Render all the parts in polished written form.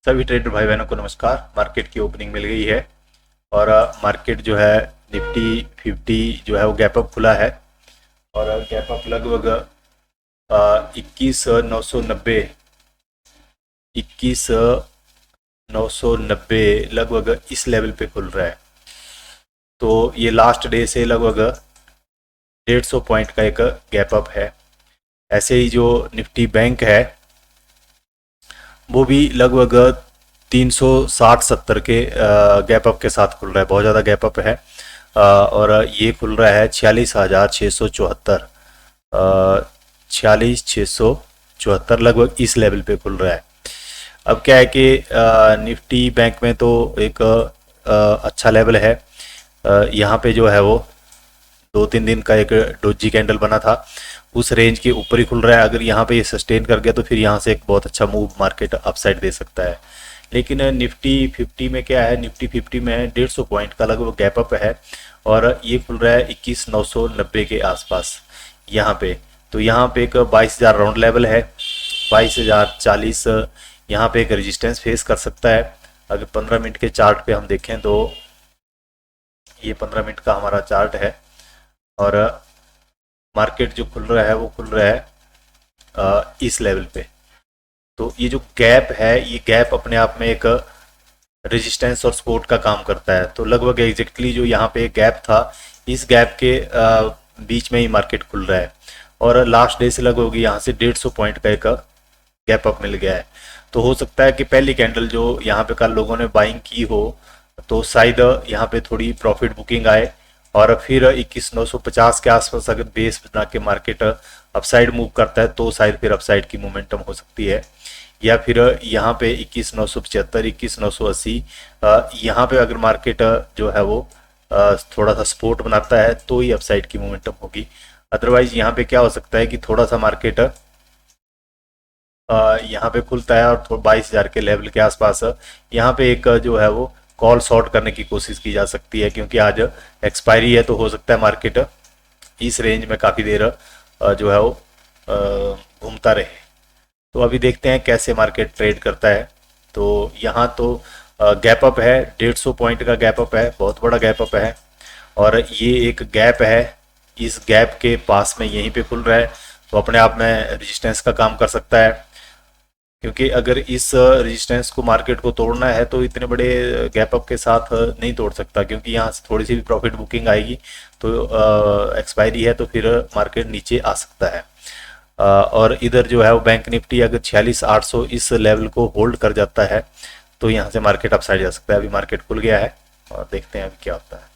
सभी ट्रेडर भाई बहनों को नमस्कार। मार्केट की ओपनिंग मिल गई है और मार्केट जो है निफ्टी 50 जो है वो गैप अप खुला है और गैप अप लगभग 21,990 21,990 लगभग इस लेवल पे खुल रहा है। तो ये लास्ट डे से लगभग 150 पॉइंट का एक गैप अप है। ऐसे ही जो निफ्टी बैंक है वो भी लगभग 360-70 के गैप अप के साथ खुल रहा है। बहुत ज़्यादा गैप अप है और ये खुल रहा है 46,674, 46,674 लगभग इस लेवल पे खुल रहा है। अब क्या है कि निफ्टी बैंक में तो एक अच्छा लेवल है। यहाँ पे जो है वो 2-3 दिन का एक डोजी कैंडल बना था, उस रेंज के ऊपर ही खुल रहा है। अगर यहाँ पे ये सस्टेन कर गया तो फिर यहाँ से एक बहुत अच्छा मूव मार्केट अपसाइड दे सकता है। लेकिन निफ्टी 50 में क्या है, निफ्टी 50 में 150 पॉइंट का लगभग गैप अप है और ये खुल रहा है 21,990 के आसपास यहाँ पे। तो यहाँ पे एक 22,000 राउंड लेवल है, 22,040 यहाँ पे एक रेजिस्टेंस फेस कर सकता है। अगर 15 मिनट के चार्ट पे हम देखें तो ये 15 मिनट का हमारा चार्ट है और मार्केट जो खुल रहा है वो खुल रहा है इस लेवल पे। तो ये जो गैप है, ये गैप अपने आप में एक रेजिस्टेंस और सपोर्ट का काम करता है। तो लगभग एग्जैक्टली जो यहाँ पे गैप था, इस गैप के बीच में ही मार्केट खुल रहा है और लास्ट डे से लगभग यहाँ से 150 पॉइंट का एक गैप अप मिल गया है। तो हो सकता है कि पहली कैंडल जो यहाँ पे कल लोगों ने बाइंग की हो तो शायद यहाँ पे थोड़ी प्रॉफिट बुकिंग आए और फिर 21,950 के आसपास अगर बेस बना के मार्केट अपसाइड मूव करता है तो शायद फिर अपसाइड की मोमेंटम हो सकती है। या फिर यहाँ पे 21,975, 21,980 यहाँ पे अगर मार्केट जो है वो थोड़ा सा सपोर्ट बनाता है तो ही अपसाइड की मोमेंटम होगी। अदरवाइज यहाँ पे क्या हो सकता है कि थोड़ा सा मार्केट यहाँ पे खुलता है और 22,000 के लेवल के आसपास यहाँ पे एक जो है वो कॉल शॉर्ट करने की कोशिश की जा सकती है, क्योंकि आज एक्सपायरी है तो हो सकता है मार्केट इस रेंज में काफ़ी देर जो है वो घूमता रहे। तो अभी देखते हैं कैसे मार्केट ट्रेड करता है। तो यहाँ तो गैप अप है, 150 पॉइंट का गैप अप है, बहुत बड़ा गैप अप है और ये एक गैप है, इस गैप के पास में यहीं पे खुल रहा है तो अपने आप में रेजिस्टेंस का काम कर सकता है। क्योंकि अगर इस रेजिस्टेंस को मार्केट को तोड़ना है तो इतने बड़े गैप अप के साथ नहीं तोड़ सकता, क्योंकि यहाँ से थोड़ी सी भी प्रॉफिट बुकिंग आएगी तो एक्सपायरी है तो फिर मार्केट नीचे आ सकता है। और इधर जो है वो बैंक निफ्टी अगर 46,800 इस लेवल को होल्ड कर जाता है तो यहाँ से मार्केट अपसाइड जा सकता है। अभी मार्केट खुल गया है और देखते हैं अभी क्या होता है।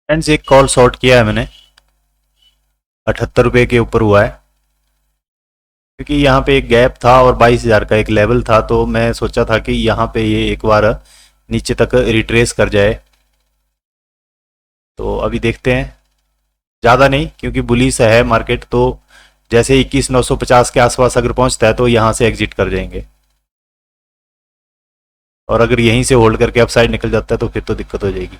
फ्रेंड्स एक कॉल शॉर्ट किया है मैंने, 78 रुपये के ऊपर हुआ है, क्योंकि यहाँ पे एक गैप था और 22,000 का एक लेवल था, तो मैं सोचा था कि यहाँ पे ये एक बार नीचे तक रिट्रेस कर जाए। तो अभी देखते हैं, ज़्यादा नहीं क्योंकि बुलिश है मार्केट, तो जैसे 21,950 के आसपास अगर पहुंचता है तो यहाँ से एग्जिट कर जाएंगे, और अगर यहीं से होल्ड करके अपसाइड निकल जाता है तो फिर तो दिक्कत हो जाएगी।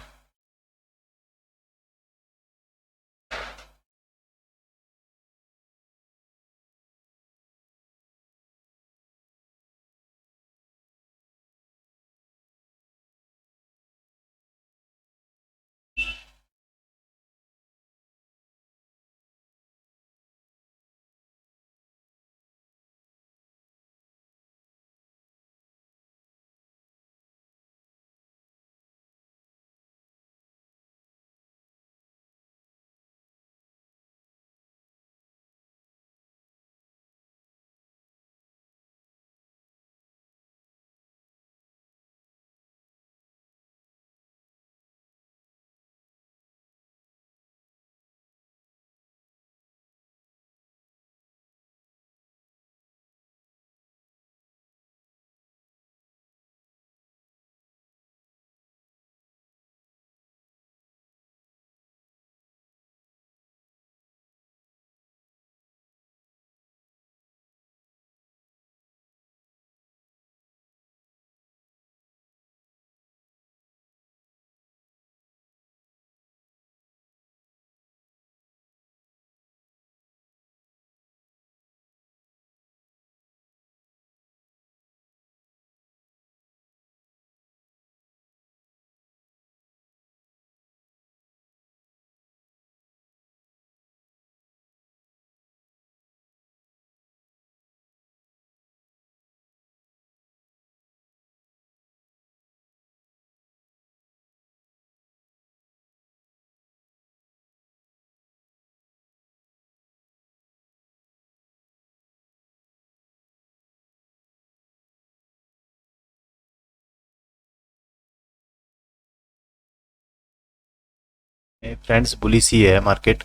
फ्रेंड्स बुलिश ही है मार्केट,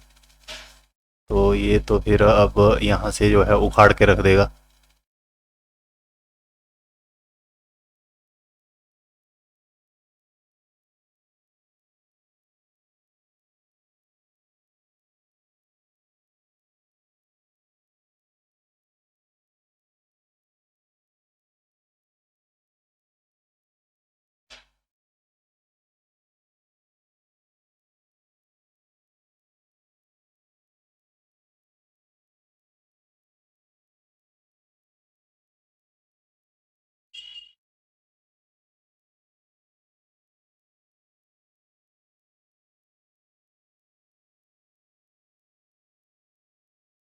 तो ये तो फिर अब यहाँ से जो है उखाड़ के रख देगा।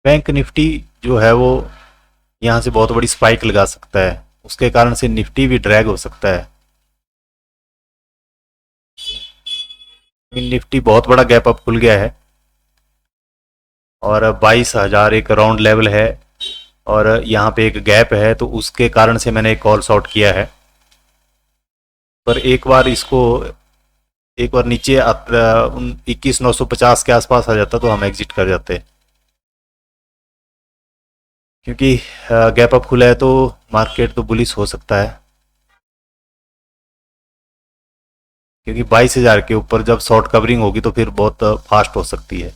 बैंक निफ्टी जो है वो यहाँ से बहुत बड़ी स्पाइक लगा सकता है, उसके कारण से निफ्टी भी ड्रैग हो सकता है। निफ्टी बहुत बड़ा गैप अप खुल गया है, और 22,000 एक राउंड लेवल है, और यहाँ पे एक गैप है, तो उसके कारण से मैंने एक कॉल शॉर्ट किया है। पर एक बार नीचे 21,950 के आसपास आ जाता तो हम एग्जिट कर जाते, क्योंकि गैप अप खुला है तो मार्केट तो बुलिश हो सकता है, क्योंकि 22,000 के ऊपर जब शॉर्ट कवरिंग होगी तो फिर बहुत फास्ट हो सकती है।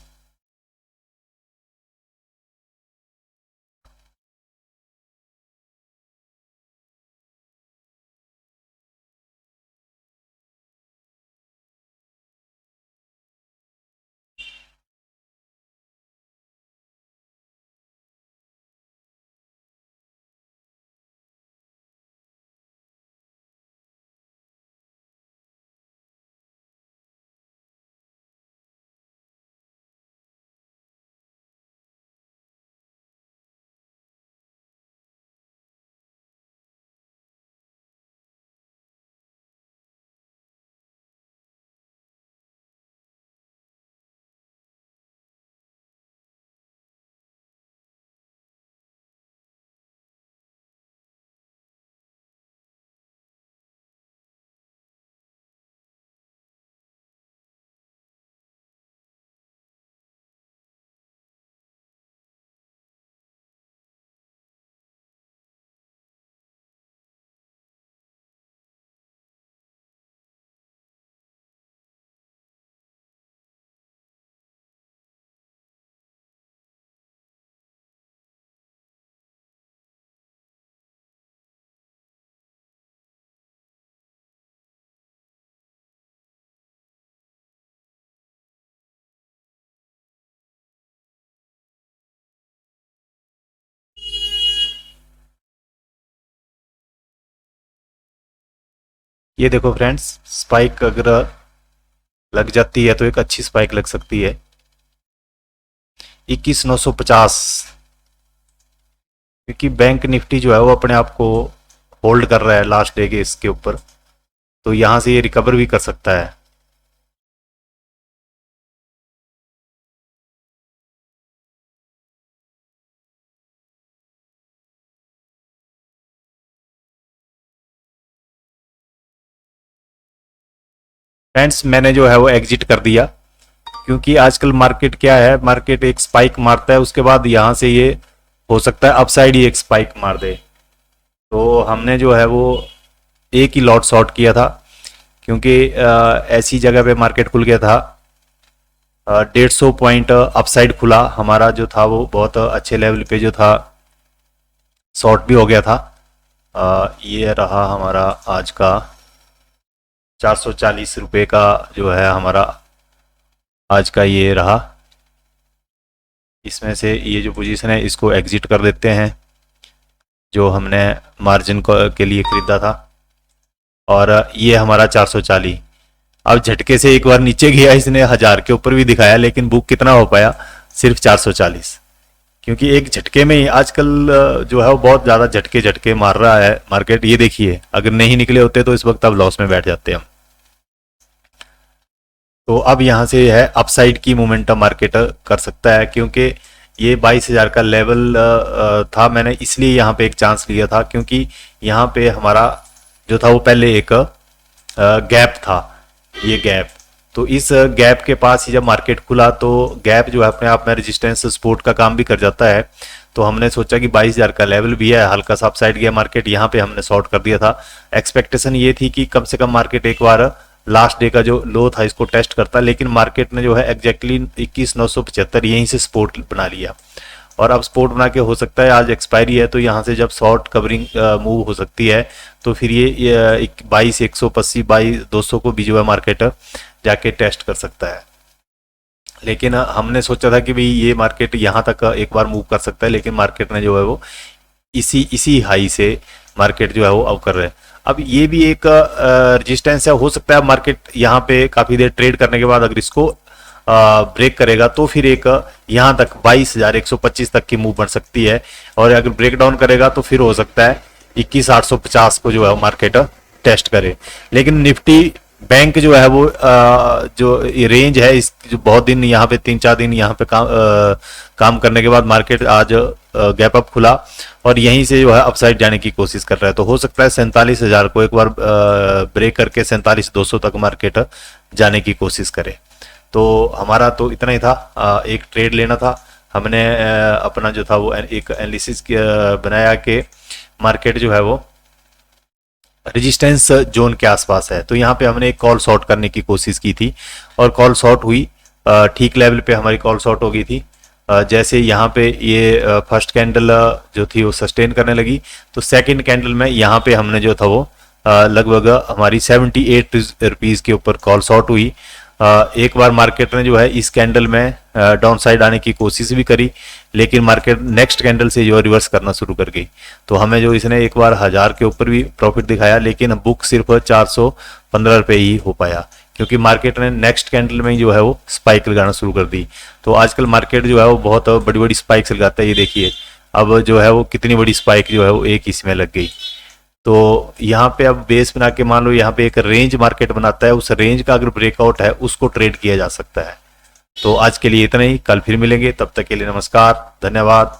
ये देखो फ्रेंड्स, स्पाइक अगर लग जाती है तो एक अच्छी स्पाइक लग सकती है 21,950, क्योंकि बैंक निफ्टी जो है वो अपने आप को होल्ड कर रहा है लास्ट डे के इसके ऊपर, तो यहाँ से ये रिकवर भी कर सकता है। फ्रेंड्स मैंने जो है वो एग्जिट कर दिया, क्योंकि आजकल मार्केट क्या है, मार्केट एक स्पाइक मारता है, उसके बाद यहाँ से ये हो सकता है अपसाइड ही एक स्पाइक मार दे। तो हमने जो है वो एक ही लॉट शॉर्ट किया था, क्योंकि ऐसी जगह पे मार्केट खुल गया था, 150 पॉइंट अपसाइड खुला हमारा जो था वो बहुत अच्छे लेवल पे जो था, शॉर्ट भी हो गया था। ये रहा हमारा आज का 440 रुपये का जो है हमारा आज का ये रहा। इसमें से ये जो पोजीशन है इसको एग्जिट कर देते हैं, जो हमने मार्जिन के लिए खरीदा था, और ये हमारा 440। अब झटके से एक बार नीचे गया, इसने 1000 के ऊपर भी दिखाया, लेकिन बुक कितना हो पाया, सिर्फ 440, क्योंकि एक झटके में ही आजकल जो है वो बहुत ज़्यादा झटके झटके मार रहा है मार्केट। ये देखिए, अगर नहीं निकले होते तो इस वक्त अब लॉस में बैठ जाते हम। तो अब यहाँ से है अपसाइड की मोमेंटम मार्केट कर सकता है, क्योंकि ये 22,000 का लेवल था, मैंने इसलिए यहाँ पे एक चांस लिया था, क्योंकि यहाँ पे हमारा जो था वो पहले एक गैप था, ये गैप। तो इस गैप के पास ही जब मार्केट खुला तो गैप जो है अपने आप में रेजिस्टेंस सपोर्ट का काम भी कर जाता है। तो हमने सोचा कि 22,000 का लेवल भी है, हल्का सा अपसाइड गया मार्केट, यहाँ पे हमने शॉर्ट कर दिया था। एक्सपेक्टेशन ये थी कि कम से कम मार्केट एक बार लास्ट डे का जो लो था इसको टेस्ट करता, लेकिन मार्केट ने जो है एग्जैक्टली 21,975 यहीं से सपोर्ट बना लिया, और अब सपोर्ट बना के हो सकता है आज एक्सपायरी है, तो यहाँ से जब शॉर्ट कवरिंग मूव हो सकती है तो फिर ये 22,180 22,200 को भी जो है मार्केट जाके टेस्ट कर सकता है। लेकिन हमने सोचा था कि भाई ये मार्केट यहाँ तक एक बार मूव कर सकता है, लेकिन मार्केट ने जो है वो इसी हाई से मार्केट जो है वो अब कर रहे हैं। अब ये भी एक रेजिस्टेंस है, हो सकता है मार्केट यहाँ पे काफी देर ट्रेड करने के बाद अगर इसको ब्रेक करेगा तो फिर एक यहाँ तक 22,125 तक की मूव बन सकती है, और अगर ब्रेक डाउन करेगा तो फिर हो सकता है 21,850 को जो है मार्केट टेस्ट करे। लेकिन निफ्टी बैंक जो है वो जो ये रेंज है, इस जो बहुत दिन यहाँ पे 3-4 दिन यहाँ पे काम करने के बाद मार्केट आज गैप अप खुला, और यहीं से जो है अपसाइड जाने की कोशिश कर रहा है। तो हो सकता है 47,000 को एक बार ब्रेक करके 47,200 तक मार्केट जाने की कोशिश करे। तो हमारा तो इतना ही था, एक ट्रेड लेना था हमने, अपना जो था वो एक एनालिसिस बनाया कि मार्केट जो है वो रेजिस्टेंस जोन के आसपास है, तो यहाँ पे हमने एक कॉल शॉर्ट करने की कोशिश की थी, और कॉल शॉर्ट हुई, ठीक लेवल पे हमारी कॉल शॉर्ट हो गई थी। जैसे यहाँ पे ये फर्स्ट कैंडल जो थी वो सस्टेन करने लगी, तो सेकंड कैंडल में यहाँ पे हमने जो था वो लगभग हमारी 78 रुपीज़ के ऊपर कॉल शॉर्ट हुई। एक बार मार्केट ने जो है इस कैंडल में डाउन साइड आने की कोशिश भी करी, लेकिन मार्केट नेक्स्ट कैंडल से जो है रिवर्स करना शुरू कर गई। तो हमें जो इसने एक बार 1000 के ऊपर भी प्रॉफिट दिखाया, लेकिन बुक सिर्फ 415 रुपये ही हो पाया, क्योंकि मार्केट ने नेक्स्ट कैंडल में जो है वो स्पाइक लगाना शुरू कर दी। तो आजकल मार्केट जो है वो बहुत बड़ी बड़ी स्पाइक्स लगाता है, ये देखिए अब जो है वो कितनी बड़ी स्पाइक जो है वो एक इसमें लग गई। तो यहाँ पे अब बेस बना के मान लो यहाँ पे एक रेंज मार्केट बनाता है, उस रेंज का अगर ब्रेकआउट है उसको ट्रेड किया जा सकता है। तो आज के लिए इतना ही, कल फिर मिलेंगे, तब तक के लिए नमस्कार, धन्यवाद।